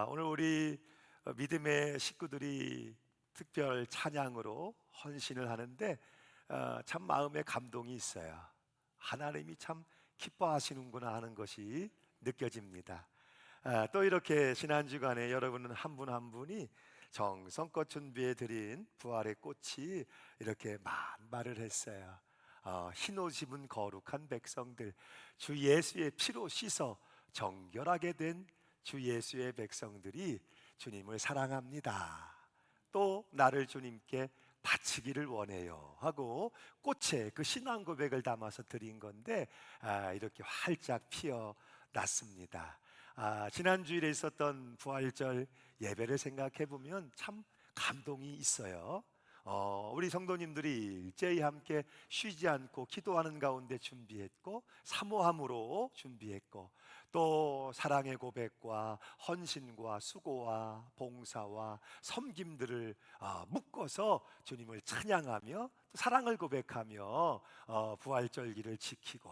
오늘 우리 믿음의 식구들이 특별 찬양으로 헌신을 하는데 참 마음에 감동이 있어요. 하나님이 참 기뻐하시는구나 하는 것이 느껴집니다. 또 이렇게 지난 주간에 여러분은 한 분 한 분이 정성껏 준비해 드린 부활의 꽃이 이렇게 만발을 했어요. 흰 옷 입은 거룩한 백성들, 주 예수의 피로 씻어 정결하게 된 주 예수의 백성들이 주님을 사랑합니다, 또 나를 주님께 바치기를 원해요 하고 꽃에 그 신앙 고백을 담아서 드린 건데 이렇게 활짝 피어났습니다. 지난 주일에 있었던 부활절 예배를 생각해 보면 참 감동이 있어요. 우리 성도님들이 일제히 함께 쉬지 않고 기도하는 가운데 준비했고, 사모함으로 준비했고, 또 사랑의 고백과 헌신과 수고와 봉사와 섬김들을 묶어서 주님을 찬양하며 또 사랑을 고백하며 부활절기를 지키고,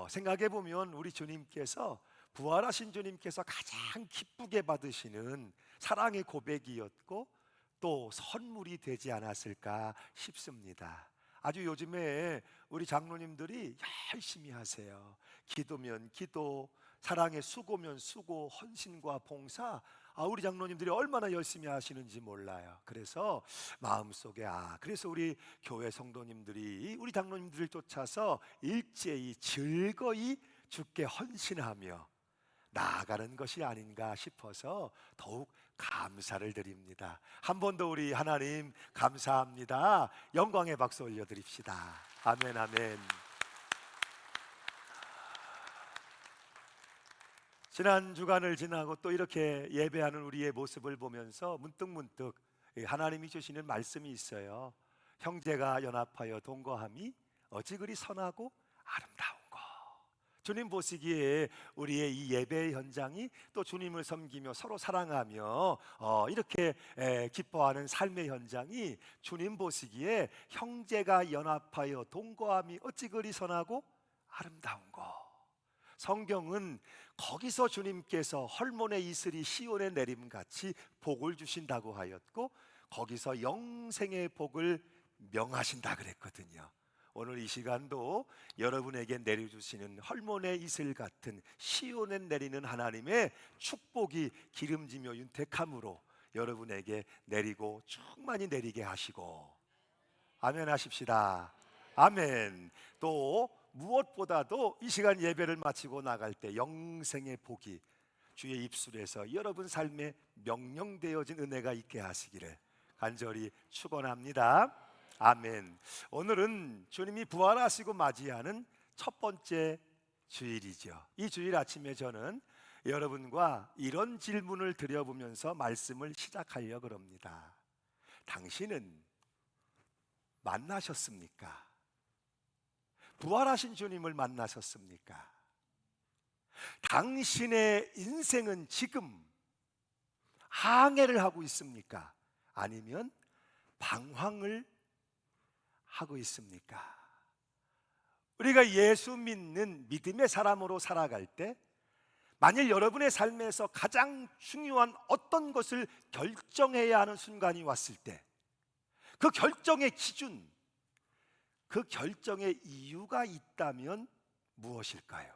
생각해 보면 우리 주님께서, 부활하신 주님께서 가장 기쁘게 받으시는 사랑의 고백이었고 또 선물이 되지 않았을까 싶습니다. 아주 요즘에 우리 장로님들이 열심히 하세요. 기도면 기도, 사랑의 수고면 수고, 헌신과 봉사, 우리 장로님들이 얼마나 열심히 하시는지 몰라요. 그래서 마음속에 그래서 우리 교회 성도님들이 우리 장로님들을 쫓아서 일제히 즐거이 주께 헌신하며 나아가는 것이 아닌가 싶어서 더욱 감사를 드립니다. 한 번 더 우리 하나님 감사합니다. 영광의 박수 올려드립시다. 아멘, 아멘. 지난 주간을 지나고 또 이렇게 예배하는 우리의 모습을 보면서 문득 하나님이 주시는 말씀이 있어요. 형제가 연합하여 동거함이 어찌 그리 선하고 아름다운 것. 주님 보시기에 우리의 이 예배 현장이 또 주님을 섬기며 서로 사랑하며 이렇게 기뻐하는 삶의 현장이 주님 보시기에 형제가 연합하여 동거함이 어찌 그리 선하고 아름다운 것. 성경은 거기서 주님께서 헐몬의 이슬이 시온에 내림같이 복을 주신다고 하였고, 거기서 영생의 복을 명하신다 그랬거든요. 오늘 이 시간도 여러분에게 내려주시는 헐몬의 이슬 같은 시온에 내리는 하나님의 축복이 기름지며 윤택함으로 여러분에게 내리고 충만히 내리게 하시고, 아멘 하십시다. 아멘. 또 무엇보다도 이 시간 예배를 마치고 나갈 때 영생의 복이 주의 입술에서 여러분 삶에 명령되어진 은혜가 있게 하시기를 간절히 축원합니다. 아멘. 오늘은 주님이 부활하시고 맞이하는 첫 번째 주일이죠. 이 주일 아침에 저는 여러분과 이런 질문을 드려보면서 말씀을 시작하려고 합니다. 당신은 만나셨습니까? 부활하신 주님을 만나셨습니까? 당신의 인생은 지금 항해를 하고 있습니까? 아니면 방황을 하고 있습니까? 우리가 예수 믿는 믿음의 사람으로 살아갈 때 만일 여러분의 삶에서 가장 중요한 어떤 것을 결정해야 하는 순간이 왔을 때, 그 결정의 기준, 그 결정의 이유가 있다면 무엇일까요?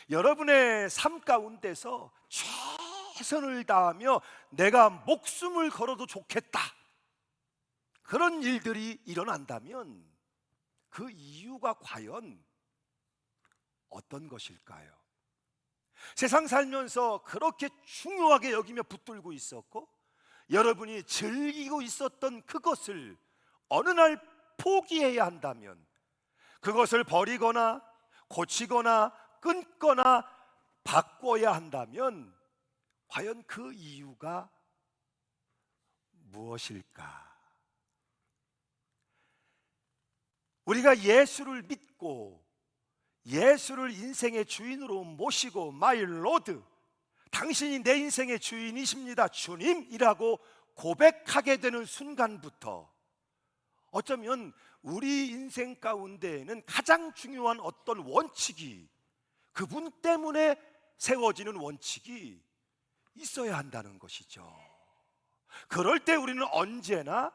여러분의 삶 가운데서 최선을 다하며 내가 목숨을 걸어도 좋겠다, 그런 일들이 일어난다면 그 이유가 과연 어떤 것일까요? 세상 살면서 그렇게 중요하게 여기며 붙들고 있었고 여러분이 즐기고 있었던 그것을 어느 날 포기해야 한다면, 그것을 버리거나 고치거나 끊거나 바꿔야 한다면 과연 그 이유가 무엇일까? 우리가 예수를 믿고 예수를 인생의 주인으로 모시고 마이 로드, 당신이 내 인생의 주인이십니다 주님이라고 고백하게 되는 순간부터 어쩌면 우리 인생 가운데에는 가장 중요한 어떤 원칙이, 그분 때문에 세워지는 원칙이 있어야 한다는 것이죠. 그럴 때 우리는 언제나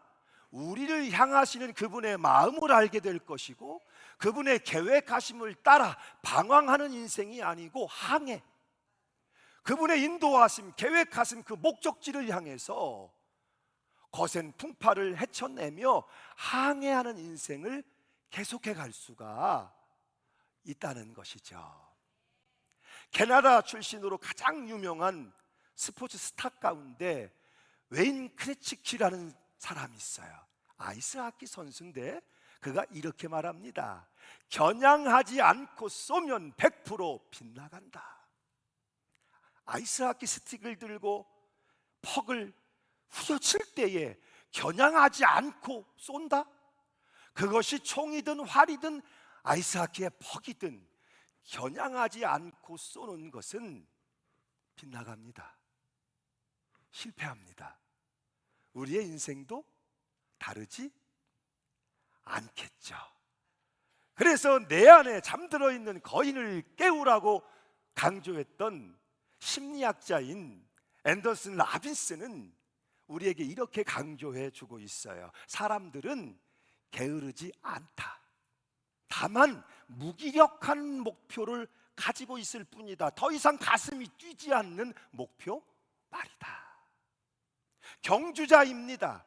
우리를 향하시는 그분의 마음을 알게 될 것이고, 그분의 계획하심을 따라 방황하는 인생이 아니고 항해, 그분의 인도하심, 계획하심 그 목적지를 향해서 거센 풍파를 헤쳐내며 항해하는 인생을 계속해 갈 수가 있다는 것이죠. 캐나다 출신으로 가장 유명한 스포츠 스타 가운데 웨인 크레치키라는 사람이 있어요. 아이스하키 선수인데 그가 이렇게 말합니다. 겨냥하지 않고 쏘면 100% 빗나간다. 아이스하키 스틱을 들고 퍽을 후려칠 때에 겨냥하지 않고 쏜다? 그것이 총이든 활이든 아이스하키의 퍽이든 겨냥하지 않고 쏘는 것은 빗나갑니다. 실패합니다. 우리의 인생도 다르지 않겠죠. 그래서 내 안에 잠들어 있는 거인을 깨우라고 강조했던 심리학자인 앤더슨 라빈스는 우리에게 이렇게 강조해 주고 있어요. 사람들은 게으르지 않다. 다만 무기력한 목표를 가지고 있을 뿐이다. 더 이상 가슴이 뛰지 않는 목표 말이다. 경주자입니다.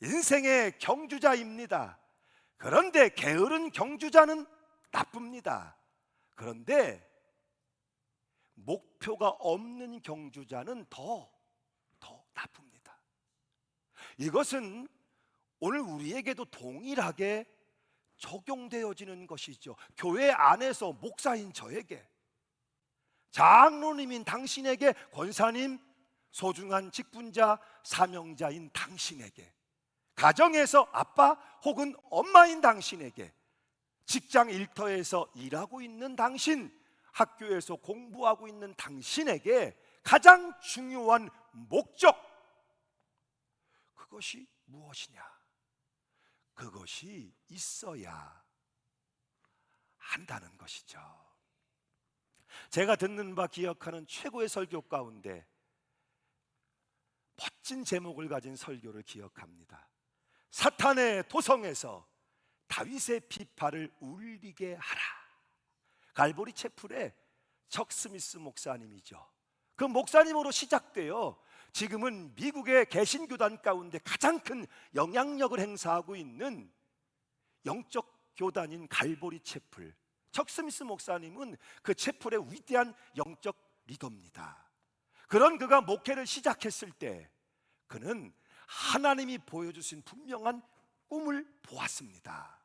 인생의 경주자입니다. 그런데 게으른 경주자는 나쁩니다. 그런데 목표가 없는 경주자는 더 나쁩니다. 이것은 오늘 우리에게도 동일하게 적용되어지는 것이죠. 교회 안에서 목사인 저에게, 장로님인 당신에게, 권사님, 소중한 직분자, 사명자인 당신에게, 가정에서 아빠 혹은 엄마인 당신에게, 직장 일터에서 일하고 있는 당신, 학교에서 공부하고 있는 당신에게 가장 중요한 목적, 그것이 무엇이냐? 그것이 있어야 한다는 것이죠. 제가 듣는 바 기억하는 최고의 설교 가운데 멋진 제목을 가진 설교를 기억합니다. 사탄의 도성에서 다윗의 비파를 울리게 하라. 갈보리 채플의 척 스미스 목사님이죠. 그 목사님으로 시작되어 지금은 미국의 개신교단 가운데 가장 큰 영향력을 행사하고 있는 영적 교단인 갈보리 채플, 척 스미스 목사님은 그 채플의 위대한 영적 리더입니다. 그런 그가 목회를 시작했을 때 그는 하나님이 보여주신 분명한 꿈을 보았습니다.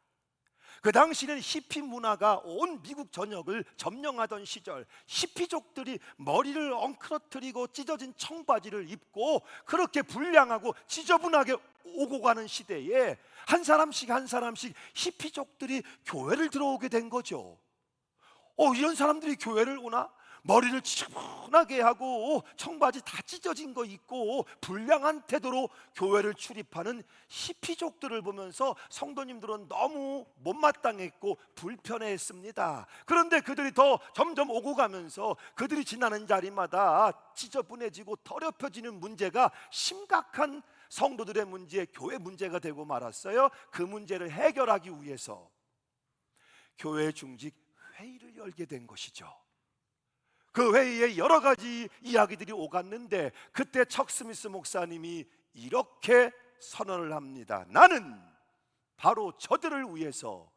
그 당시는 히피 문화가 온 미국 전역을 점령하던 시절, 히피족들이 머리를 엉클어뜨리고 찢어진 청바지를 입고 그렇게 불량하고 지저분하게 오고 가는 시대에 한 사람씩 히피족들이 교회를 들어오게 된 거죠. 이런 사람들이 교회를 오나? 머리를 지저분하게 하고 청바지 다 찢어진 거 입고 불량한 태도로 교회를 출입하는 히피족들을 보면서 성도님들은 너무 못마땅했고 불편해했습니다. 그런데 그들이 더 점점 오고 가면서 그들이 지나는 자리마다 지저분해지고 더럽혀지는 문제가 심각한 성도들의 문제, 교회 문제가 되고 말았어요. 그 문제를 해결하기 위해서 교회 중직 회의를 열게 된 것이죠. 그 회의에 여러 가지 이야기들이 오갔는데 그때 척 스미스 목사님이 이렇게 선언을 합니다. 나는 바로 저들을 위해서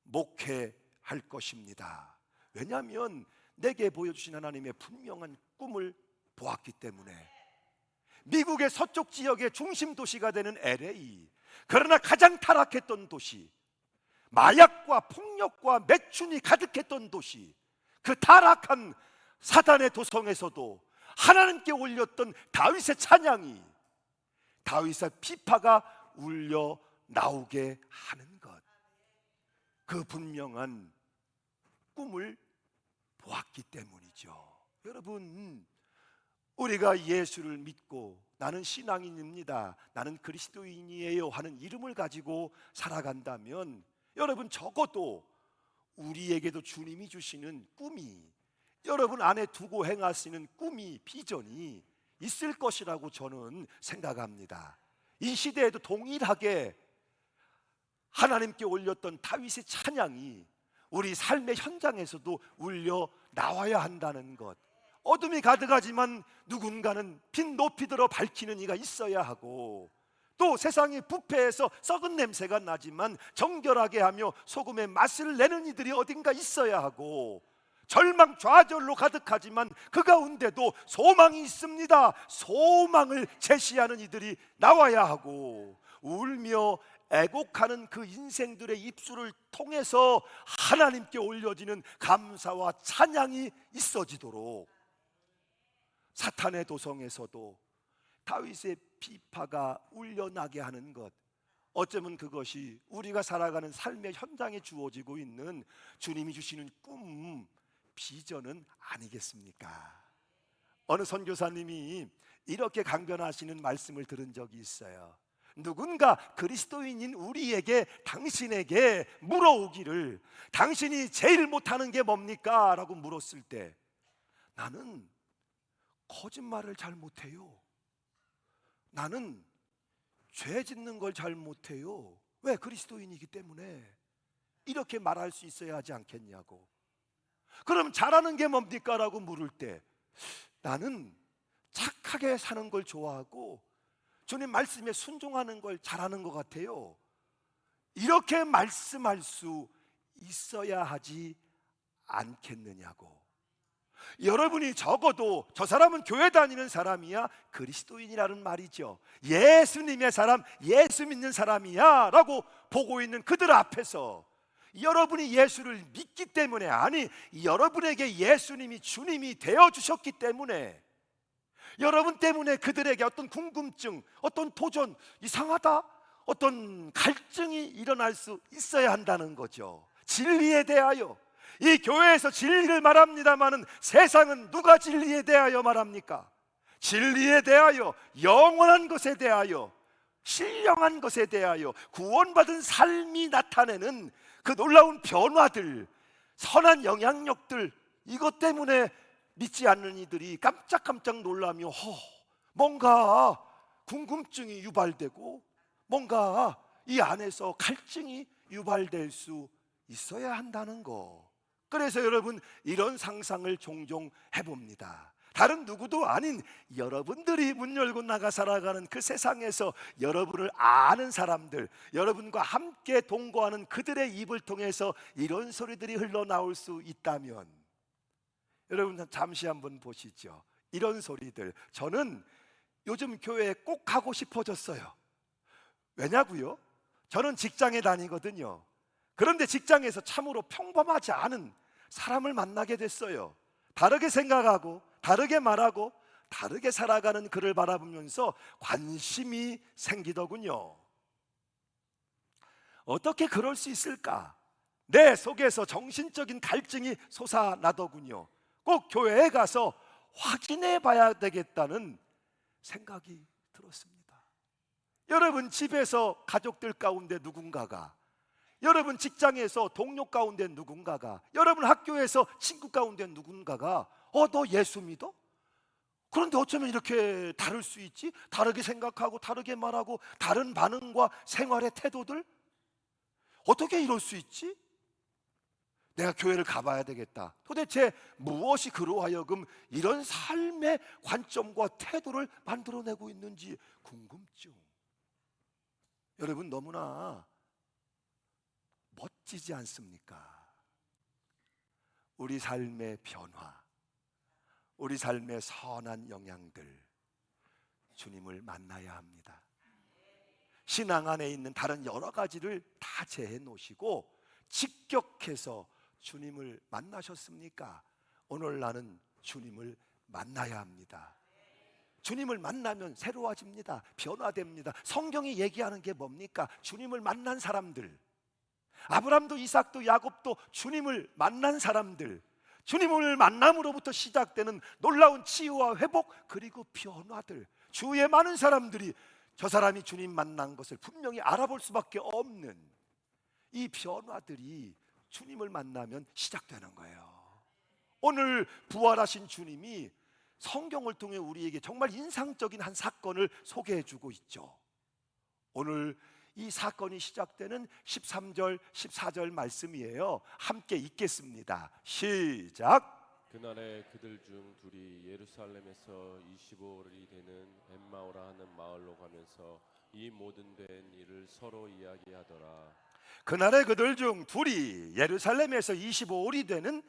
목회할 것입니다. 왜냐하면 내게 보여주신 하나님의 분명한 꿈을 보았기 때문에. 미국의 서쪽 지역의 중심 도시가 되는 LA, 그러나 가장 타락했던 도시, 마약과 폭력과 매춘이 가득했던 도시, 그 타락한 사단의 도성에서도 하나님께 올렸던 다윗의 찬양이, 다윗의 비파가 울려 나오게 하는 것, 그 분명한 꿈을 보았기 때문이죠. 여러분, 우리가 예수를 믿고 나는 신앙인입니다, 나는 그리스도인이에요 하는 이름을 가지고 살아간다면 여러분, 적어도 우리에게도 주님이 주시는 꿈이 여러분 안에 두고 행하시는 꿈이, 비전이 있을 것이라고 저는 생각합니다. 이 시대에도 동일하게 하나님께 올렸던 다윗의 찬양이 우리 삶의 현장에서도 울려 나와야 한다는 것. 어둠이 가득하지만 누군가는 빛 높이 들어 밝히는 이가 있어야 하고, 또 세상이 부패해서 썩은 냄새가 나지만 정결하게 하며 소금의 맛을 내는 이들이 어딘가 있어야 하고, 절망 좌절로 가득하지만 그 가운데도 소망이 있습니다. 소망을 제시하는 이들이 나와야 하고, 울며 애곡하는 그 인생들의 입술을 통해서 하나님께 올려지는 감사와 찬양이 있어지도록, 사탄의 도성에서도 다윗의 비파가 울려나게 하는 것, 어쩌면 그것이 우리가 살아가는 삶의 현장에 주어지고 있는 주님이 주시는 꿈, 비전은 아니겠습니까? 어느 선교사님이 이렇게 강변하시는 말씀을 들은 적이 있어요. 누군가 그리스도인인 우리에게, 당신에게 물어오기를, 당신이 제일 못하는 게 뭡니까? 라고 물었을 때, 나는 거짓말을 잘 못해요. 나는 죄 짓는 걸 잘 못해요. 왜? 그리스도인이기 때문에. 이렇게 말할 수 있어야 하지 않겠냐고. 그럼 잘하는 게 뭡니까? 라고 물을 때, 나는 착하게 사는 걸 좋아하고 주님 말씀에 순종하는 걸 잘하는 것 같아요. 이렇게 말씀할 수 있어야 하지 않겠느냐고. 여러분이 적어도 저 사람은 교회 다니는 사람이야, 그리스도인이라는 말이죠. 예수님의 사람, 예수 믿는 사람이야 라고 보고 있는 그들 앞에서 여러분이 예수를 믿기 때문에, 아니 여러분에게 예수님이 주님이 되어주셨기 때문에, 여러분 때문에 그들에게 어떤 궁금증, 어떤 도전, 이상하다, 어떤 갈증이 일어날 수 있어야 한다는 거죠. 진리에 대하여. 이 교회에서 진리를 말합니다마는 세상은 누가 진리에 대하여 말합니까? 진리에 대하여, 영원한 것에 대하여, 신령한 것에 대하여, 구원받은 삶이 나타내는 그 놀라운 변화들, 선한 영향력들, 이것 때문에 믿지 않는 이들이 깜짝깜짝 놀라며 뭔가 궁금증이 유발되고, 뭔가 이 안에서 갈증이 유발될 수 있어야 한다는 거. 그래서 여러분, 이런 상상을 종종 해봅니다. 다른 누구도 아닌 여러분들이 문 열고 나가 살아가는 그 세상에서 여러분을 아는 사람들, 여러분과 함께 동거하는 그들의 입을 통해서 이런 소리들이 흘러나올 수 있다면, 여러분 잠시 한번 보시죠. 이런 소리들, 저는 요즘 교회에 꼭 가고 싶어졌어요. 왜냐고요? 저는 직장에 다니거든요. 그런데 직장에서 참으로 평범하지 않은 사람을 만나게 됐어요. 다르게 생각하고, 다르게 말하고, 다르게 살아가는 그를 바라보면서 관심이 생기더군요. 어떻게 그럴 수 있을까? 내 속에서 정신적인 갈증이 솟아나더군요. 꼭 교회에 가서 확인해 봐야 되겠다는 생각이 들었습니다. 여러분 집에서 가족들 가운데 누군가가, 여러분 직장에서 동료 가운데 누군가가, 여러분 학교에서 친구 가운데 누군가가 너 예수 믿어? 그런데 어쩌면 이렇게 다를 수 있지? 다르게 생각하고, 다르게 말하고, 다른 반응과 생활의 태도들? 어떻게 이럴 수 있지? 내가 교회를 가봐야 되겠다. 도대체 무엇이 그로 하여금 이런 삶의 관점과 태도를 만들어내고 있는지 궁금증. 여러분 너무나 멋지지 않습니까? 우리 삶의 변화, 우리 삶의 선한 영향들, 주님을 만나야 합니다. 신앙 안에 있는 다른 여러 가지를 다 제해 놓으시고 직격해서 주님을 만나셨습니까? 오늘 나는 주님을 만나야 합니다. 주님을 만나면 새로워집니다. 변화됩니다. 성경이 얘기하는 게 뭡니까? 주님을 만난 사람들, 아브람도 이삭도 야곱도 주님을 만난 사람들, 주님을 만남으로부터 시작되는 놀라운 치유와 회복, 그리고 변화들. 주위에 많은 사람들이 저 사람이 주님 만난 것을 분명히 알아볼 수밖에 없는 이 변화들이 주님을 만나면 시작되는 거예요. 오늘 부활하신 주님이 성경을 통해 우리에게 정말 인상적인 한 사건을 소개해 주고 있죠. 오늘 이 사건이 시작되는 13절, 14절 말씀이에요. 함께 읽겠습니다. 시작. 그날에 그들 중 둘이 예루살렘에서 25일이 되는 엠마오라 하는 마을로 가면서 이 모든 된 일을 서로 이야기하더라. 그날에 그들 중 둘이 예루살렘에서 25일이 되는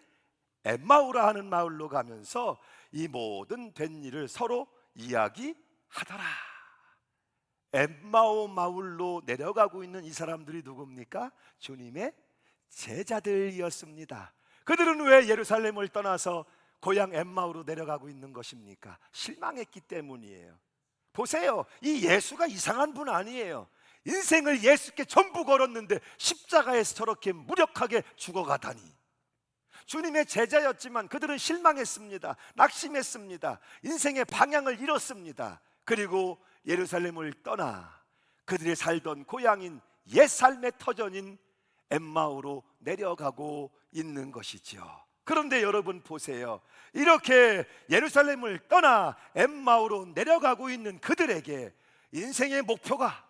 엠마오라 하는 마을로 가면서 이 모든 된 일을 서로 이야기하더라. 엠마오 마을로 내려가고 있는 이 사람들이 누굽니까? 주님의 제자들이었습니다. 그들은 왜 예루살렘을 떠나서 고향 엠마오로 내려가고 있는 것입니까? 실망했기 때문이에요. 보세요, 이 예수가 이상한 분 아니에요. 인생을 예수께 전부 걸었는데 십자가에서 저렇게 무력하게 죽어가다니. 주님의 제자였지만 그들은 실망했습니다. 낙심했습니다. 인생의 방향을 잃었습니다. 그리고 예루살렘을 떠나 그들이 살던 고향인 옛 삶의 터전인 엠마오로 내려가고 있는 것이죠. 그런데 여러분 보세요. 이렇게 예루살렘을 떠나 엠마오로 내려가고 있는 그들에게 인생의 목표가,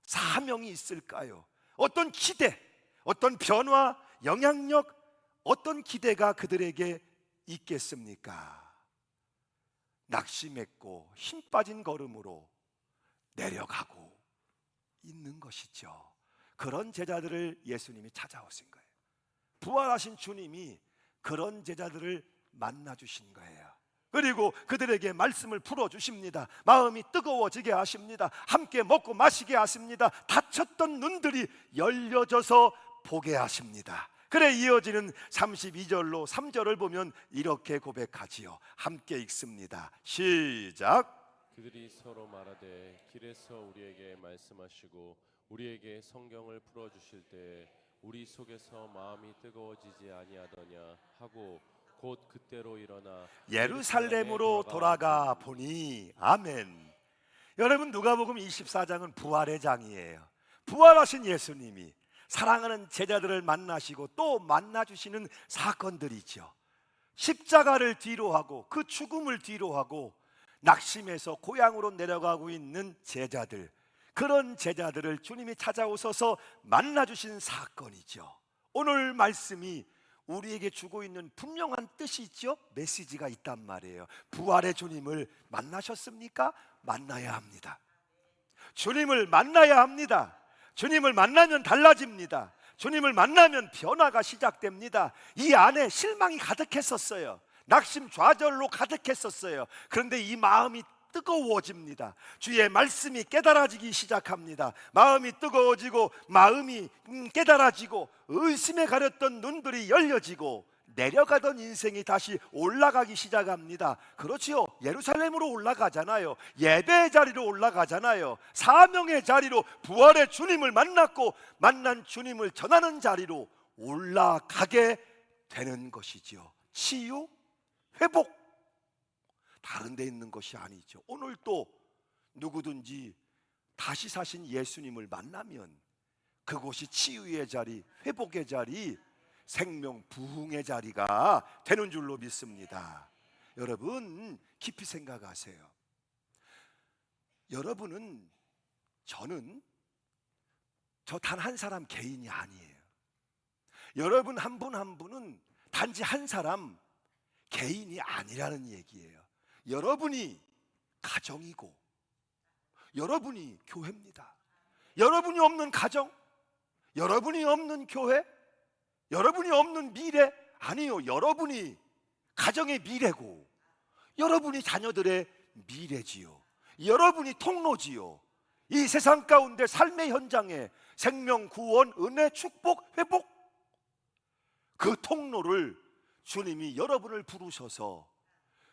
사명이 있을까요? 어떤 기대, 어떤 변화, 영향력, 어떤 기대가 그들에게 있겠습니까? 낙심했고 힘 빠진 걸음으로 내려가고 있는 것이죠. 그런 제자들을 예수님이 찾아오신 거예요. 부활하신 주님이 그런 제자들을 만나 주신 거예요. 그리고 그들에게 말씀을 풀어주십니다. 마음이 뜨거워지게 하십니다. 함께 먹고 마시게 하십니다. 닫혔던 눈들이 열려져서 보게 하십니다. 그래 이어지는 32절로 3절을 보면 이렇게 고백하지요. 함께 읽습니다. 시작. 그들이 서로 말하되 길에서 우리에게 말씀하시고 우리에게 성경을 풀어주실 때 우리 속에서 마음이 뜨거워지지 아니하더냐 하고 곧 그때로 일어나 예루살렘으로 돌아가 보니. 아멘. 여러분, 누가복음 24장은 부활의 장이에요. 부활하신 예수님이 사랑하는 제자들을 만나시고 또 만나주시는 사건들이죠. 십자가를 뒤로하고 그 죽음을 뒤로하고 낙심해서 고향으로 내려가고 있는 제자들, 그런 제자들을 주님이 찾아오셔서 만나주신 사건이죠. 오늘 말씀이 우리에게 주고 있는 분명한 뜻이 있죠. 메시지가 있단 말이에요. 부활의 주님을 만나셨습니까? 만나야 합니다. 주님을 만나야 합니다. 주님을 만나면 달라집니다. 주님을 만나면 변화가 시작됩니다. 이 안에 실망이 가득했었어요. 낙심 좌절로 가득했었어요. 그런데 이 마음이 뜨거워집니다. 주의 말씀이 깨달아지기 시작합니다. 마음이 뜨거워지고 마음이 깨달아지고 의심에 가렸던 눈들이 열려지고 내려가던 인생이 다시 올라가기 시작합니다. 그렇지요. 예루살렘으로 올라가잖아요. 예배의 자리로 올라가잖아요. 사명의 자리로, 부활의 주님을 만났고 만난 주님을 전하는 자리로 올라가게 되는 것이죠. 치유, 회복, 다른 데 있는 것이 아니죠. 오늘 또 누구든지 다시 사신 예수님을 만나면 그곳이 치유의 자리, 회복의 자리, 생명 부흥의 자리가 되는 줄로 믿습니다. 여러분 깊이 생각하세요. 여러분은, 저는 저 단 한 사람 개인이 아니에요. 여러분 한 분 한 분은 단지 한 사람 개인이 아니라는 얘기예요. 여러분이 가정이고 여러분이 교회입니다. 여러분이 없는 가정, 여러분이 없는 교회, 여러분이 없는 미래, 아니요, 여러분이 가정의 미래고 여러분이 자녀들의 미래지요. 여러분이 통로지요. 이 세상 가운데 삶의 현장에 생명, 구원, 은혜, 축복, 회복, 그 통로를 주님이 여러분을 부르셔서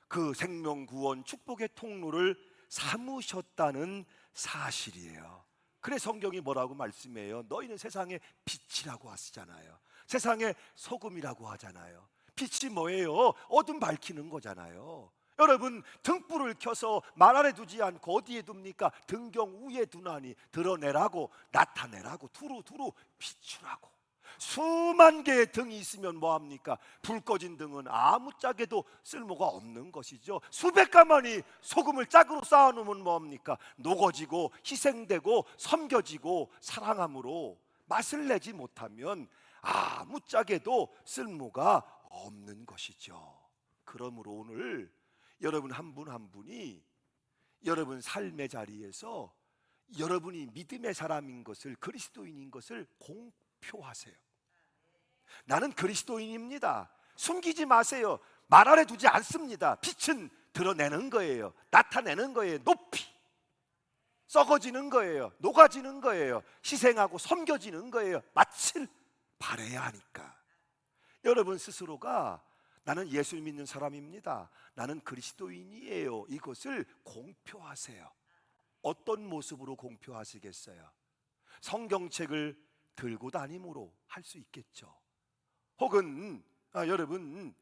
그 생명, 구원, 축복의 통로를 삼으셨다는 사실이에요. 그래 성경이 뭐라고 말씀해요? 너희는 세상의 빛이라고 하시잖아요. 세상의 소금이라고 하잖아요. 빛이 뭐예요? 어둠 밝히는 거잖아요. 여러분 등불을 켜서 말 아래 두지 않고 어디에 둡니까? 등경 위에 두나니 드러내라고, 나타내라고, 두루두루 비추라고. 수만 개의 등이 있으면 뭐합니까? 불 꺼진 등은 아무짝에도 쓸모가 없는 것이죠. 수백 가마니 소금을 짝으로 쌓아놓으면 뭐합니까? 녹아지고 희생되고 섬겨지고 사랑함으로 맛을 내지 못하면 아무짝에도 쓸모가 없는 것이죠. 그러므로 오늘 여러분 한 분 한 분이 여러분 삶의 자리에서 여러분이 믿음의 사람인 것을, 그리스도인인 것을 공표하세요. 나는 그리스도인입니다. 숨기지 마세요. 말 아래 두지 않습니다. 빛은 드러내는 거예요. 나타내는 거예요. 높이 썩어지는 거예요. 녹아지는 거예요. 희생하고 섬겨지는 거예요. 맛을 바라야 하니까. 여러분 스스로가 나는 예수 믿는 사람입니다, 나는 그리스도인이에요, 이것을 공표하세요. 어떤 모습으로 공표하시겠어요? 성경책을 들고 다님으로 할 수 있겠죠. 혹은 여러분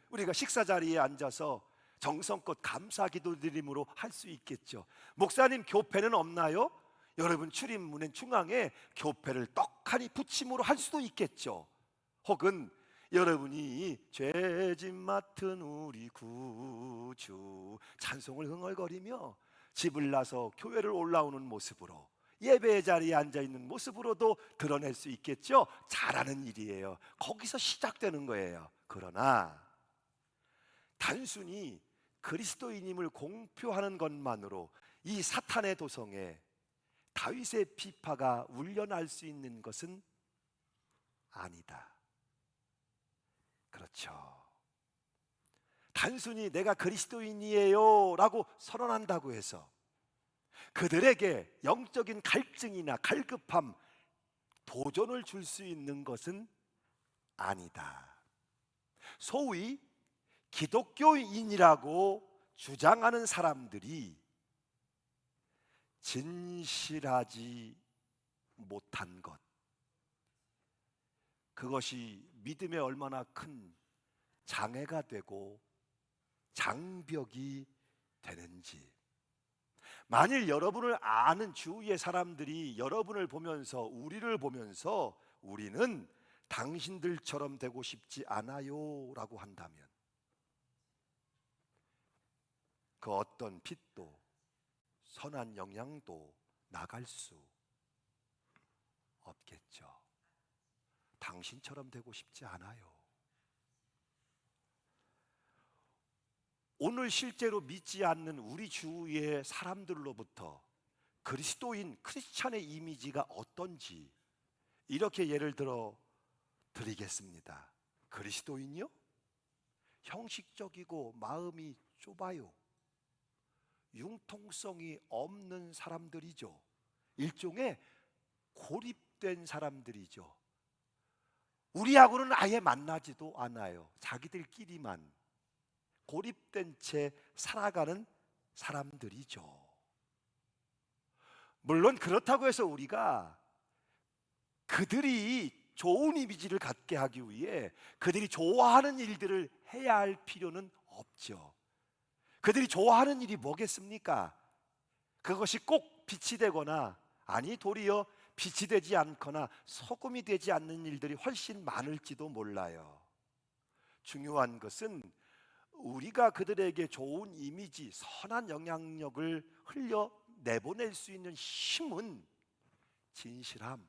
우리가 식사 자리에 앉아서 정성껏 감사 기도드림으로 할 수 있겠죠. 목사님 교패는 없나요? 여러분 출입문의 중앙에 교패를 떡하니 붙임으로 할 수도 있겠죠. 혹은 여러분이 죄짐 맡은 우리 구주 찬송을 흥얼거리며 집을 나서 교회를 올라오는 모습으로, 예배의 자리에 앉아있는 모습으로도 드러낼 수 있겠죠. 잘하는 일이에요. 거기서 시작되는 거예요. 그러나 단순히 그리스도인임을 공표하는 것만으로 이 사탄의 도성에 다윗의 비파가 울려날 수 있는 것은 아니다. 그렇죠. 단순히 내가 그리스도인이에요 라고 선언한다고 해서 그들에게 영적인 갈증이나 갈급함, 도전을 줄 수 있는 것은 아니다. 소위 기독교인이라고 주장하는 사람들이 진실하지 못한 것, 그것이 믿음에 얼마나 큰 장애가 되고 장벽이 되는지, 만일 여러분을 아는 주위의 사람들이 여러분을 보면서, 우리를 보면서 우리는 당신들처럼 되고 싶지 않아요 라고 한다면 그 어떤 빛도 선한 영향도 나갈 수 없겠죠. 당신처럼 되고 싶지 않아요. 오늘 실제로 믿지 않는 우리 주위의 사람들로부터 그리스도인, 크리스찬의 이미지가 어떤지 이렇게 예를 들어 드리겠습니다. 그리스도인이요? 형식적이고 마음이 좁아요. 융통성이 없는 사람들이죠. 일종의 고립된 사람들이죠. 우리하고는 아예 만나지도 않아요. 자기들끼리만 고립된 채 살아가는 사람들이죠. 물론 그렇다고 해서 우리가 그들이 좋은 이미지를 갖게 하기 위해 그들이 좋아하는 일들을 해야 할 필요는 없죠. 그들이 좋아하는 일이 뭐겠습니까? 그것이 꼭 빛이 되거나, 아니 도리어 빛이 되지 않거나 소금이 되지 않는 일들이 훨씬 많을지도 몰라요. 중요한 것은 우리가 그들에게 좋은 이미지, 선한 영향력을 흘려 내보낼 수 있는 힘은 진실함,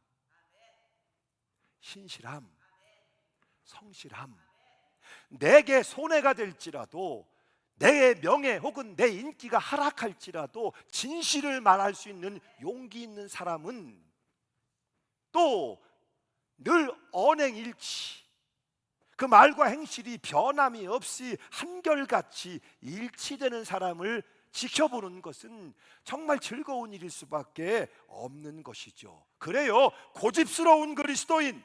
신실함, 성실함. 내게 손해가 될지라도, 내 명예 혹은 내 인기가 하락할지라도 진실을 말할 수 있는 용기 있는 사람은 또 늘 언행일치, 그 말과 행실이 변함이 없이 한결같이 일치되는 사람을 지켜보는 것은 정말 즐거운 일일 수밖에 없는 것이죠. 그래요, 고집스러운 그리스도인.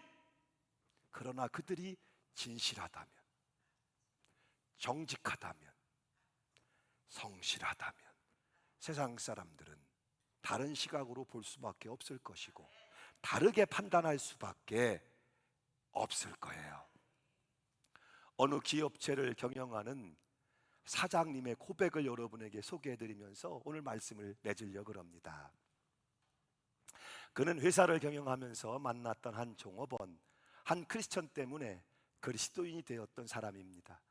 그러나 그들이 진실하다면, 정직하다면, 성실하다면 세상 사람들은 다른 시각으로 볼 수밖에 없을 것이고 다르게 판단할 수밖에 없을 거예요. 어느 기업체를 경영하는 사장님의 고백을 여러분에게 소개해드리면서 오늘 말씀을 맺으려고 합니다. 그는 회사를 경영하면서 만났던 한 종업원, 한 크리스천 때문에 그리스도인이 되었던 사람입니다.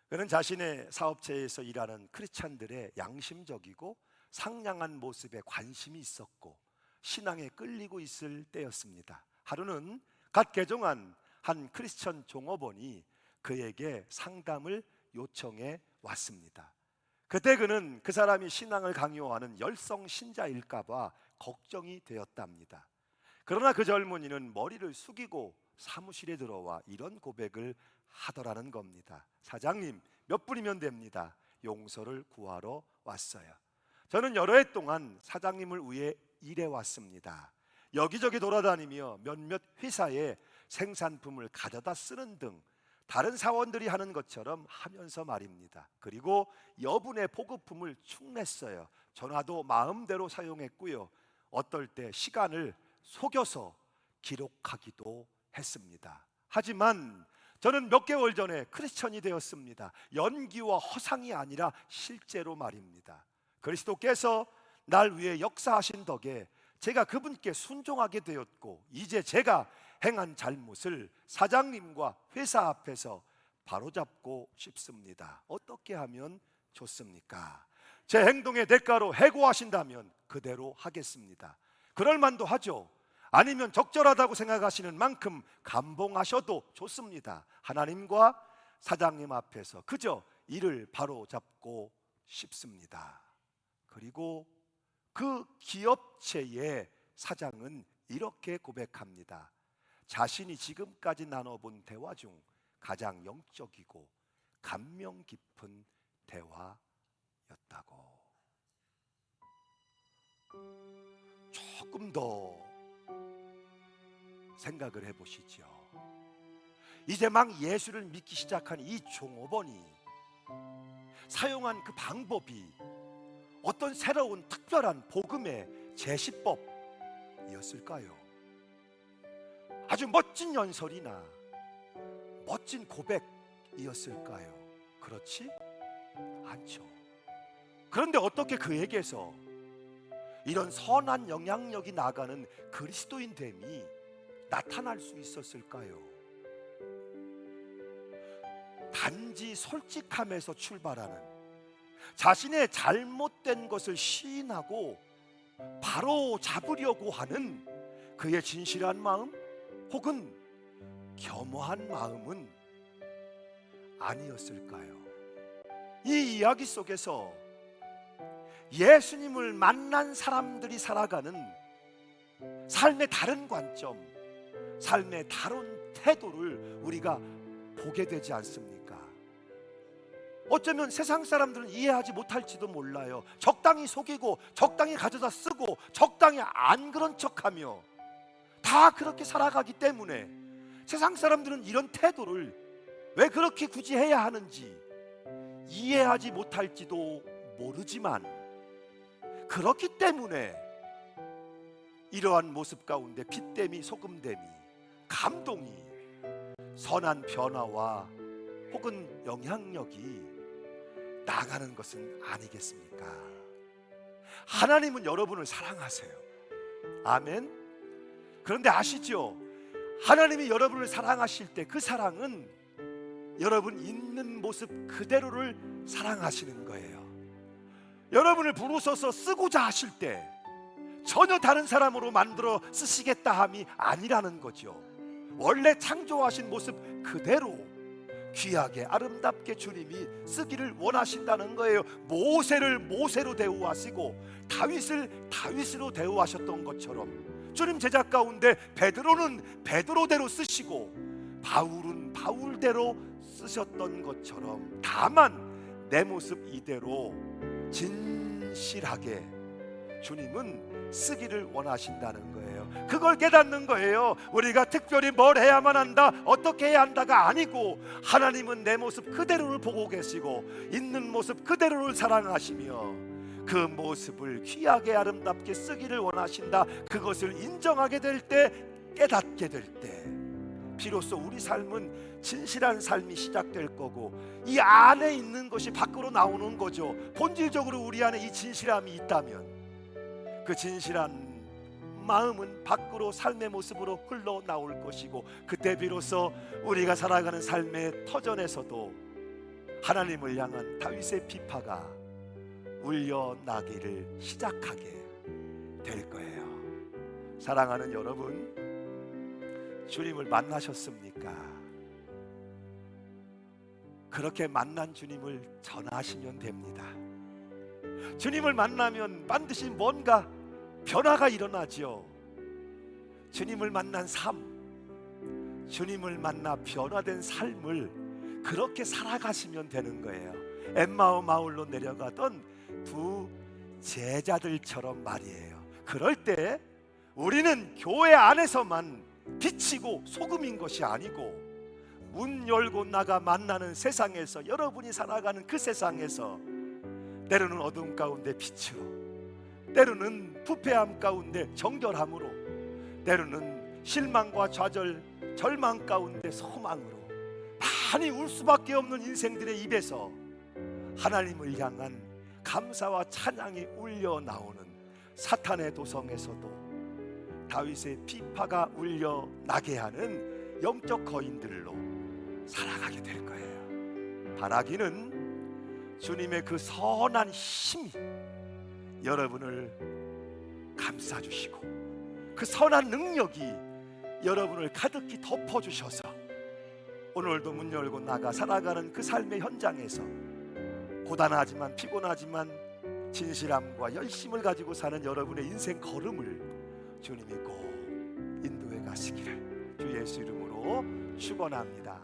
그는 자신의 사업체에서 일하는 크리스찬들의 양심적이고 상냥한 모습에 관심이 있었고 신앙에 끌리고 있을 때였습니다. 하루는 갓 개종한 한 크리스천 종업원이 그에게 상담을 요청해 왔습니다. 그때 그는 그 사람이 신앙을 강요하는 열성 신자일까봐 걱정이 되었답니다. 그러나 그 젊은이는 머리를 숙이고 사무실에 들어와 이런 고백을 하더라는 겁니다. 사장님, 몇 분이면 됩니다. 용서를 구하러 왔어요. 저는 여러 해 동안 사장님을 위해 일해 왔습니다. 여기저기 돌아다니며 몇몇 회사에 생산품을 가져다 쓰는 등 다른 사원들이 하는 것처럼 하면서 말입니다. 그리고 여분의 보급품을 축냈어요. 전화도 마음대로 사용했고요. 어떨 때 시간을 속여서 기록하기도 했습니다. 하지만 저는 몇 개월 전에 크리스천이 되었습니다. 연기와 허상이 아니라 실제로 말입니다. 그리스도께서 날 위해 역사하신 덕에 제가 그분께 순종하게 되었고 이제 제가 행한 잘못을 사장님과 회사 앞에서 바로잡고 싶습니다. 어떻게 하면 좋습니까? 제 행동의 대가로 해고하신다면 그대로 하겠습니다. 그럴 만도 하죠. 아니면 적절하다고 생각하시는 만큼 감봉하셔도 좋습니다. 하나님과 사장님 앞에서 그저 일을 바로잡고 싶습니다. 그리고 그 기업체의 사장은 이렇게 고백합니다. 자신이 지금까지 나눠본 대화 중 가장 영적이고 감명 깊은 대화였다고. 조금 더 생각을 해보시죠. 이제 막 예수를 믿기 시작한 이 종업원이 사용한 그 방법이 어떤 새로운 특별한 복음의 제시법이었을까요? 아주 멋진 연설이나 멋진 고백이었을까요? 그렇지 않죠. 그런데 어떻게 그에게서 이런 선한 영향력이 나가는 그리스도인 됨이 나타날 수 있었을까요? 단지 솔직함에서 출발하는, 자신의 잘못된 것을 시인하고 바로 잡으려고 하는 그의 진실한 마음 혹은 겸허한 마음은 아니었을까요? 이 이야기 속에서 예수님을 만난 사람들이 살아가는 삶의 다른 관점, 삶의 다른 태도를 우리가 보게 되지 않습니까? 어쩌면 세상 사람들은 이해하지 못할지도 몰라요. 적당히 속이고 적당히 가져다 쓰고 적당히 안 그런 척하며 다 그렇게 살아가기 때문에 세상 사람들은 이런 태도를 왜 그렇게 굳이 해야 하는지 이해하지 못할지도 모르지만, 그렇기 때문에 이러한 모습 가운데 빛됨이 소금됨이 감동이 선한 변화와 혹은 영향력이 나가는 것은 아니겠습니까? 하나님은 여러분을 사랑하세요. 아멘. 그런데 아시죠? 하나님이 여러분을 사랑하실 때 그 사랑은 여러분 있는 모습 그대로를 사랑하시는 거예요. 여러분을 부르셔서 쓰고자 하실 때 전혀 다른 사람으로 만들어 쓰시겠다 함이 아니라는 거죠. 원래 창조하신 모습 그대로 귀하게 아름답게 주님이 쓰기를 원하신다는 거예요. 모세를 모세로 대우하시고 다윗을 다윗으로 대우하셨던 것처럼 주님 제자 가운데 베드로는 베드로대로 쓰시고 바울은 바울대로 쓰셨던 것처럼, 다만 내 모습 이대로 진실하게 주님은 쓰기를 원하신다는 거예요. 그걸 깨닫는 거예요. 우리가 특별히 뭘 해야만 한다, 어떻게 해야 한다가 아니고 하나님은 내 모습 그대로를 보고 계시고 있는 모습 그대로를 사랑하시며 그 모습을 귀하게 아름답게 쓰기를 원하신다. 그것을 인정하게 될 때, 깨닫게 될 때 비로소 우리 삶은 진실한 삶이 시작될 거고 이 안에 있는 것이 밖으로 나오는 거죠. 본질적으로 우리 안에 이 진실함이 있다면 그 진실한 마음은 밖으로 삶의 모습으로 흘러나올 것이고, 그때 비로소 우리가 살아가는 삶의 터전에서도 하나님을 향한 다윗의 비파가 울려나기를 시작하게 될 거예요. 사랑하는 여러분, 주님을 만나셨습니까? 그렇게 만난 주님을 전하시면 됩니다. 주님을 만나면 반드시 뭔가 변화가 일어나죠. 주님을 만난 삶, 주님을 만나 변화된 삶을 그렇게 살아가시면 되는 거예요. 엠마오 마을로 내려가던 두 제자들처럼 말이에요. 그럴 때 우리는 교회 안에서만 빛이고 소금인 것이 아니고, 문 열고 나가 만나는 세상에서, 여러분이 살아가는 그 세상에서 때로는 어둠 가운데 빛으로, 때로는 부패함 가운데 정결함으로, 때로는 실망과 좌절, 절망 가운데 소망으로 많이 울 수밖에 없는 인생들의 입에서 하나님을 향한 감사와 찬양이 울려 나오는 사탄의 도성에서도 다윗의 비파가 울려 나게 하는 영적 거인들로 살아가게 될 거예요. 바라기는 주님의 그 선한 힘이 여러분을 감싸주시고, 그 선한 능력이 여러분을 가득히 덮어주셔서 오늘도 문 열고 나가 살아가는 그 삶의 현장에서 고단하지만 피곤하지만 진실함과 열심을 가지고 사는 여러분의 인생 걸음을 주님이 꼭 인도해 가시기를 주 예수 이름으로 축원합니다.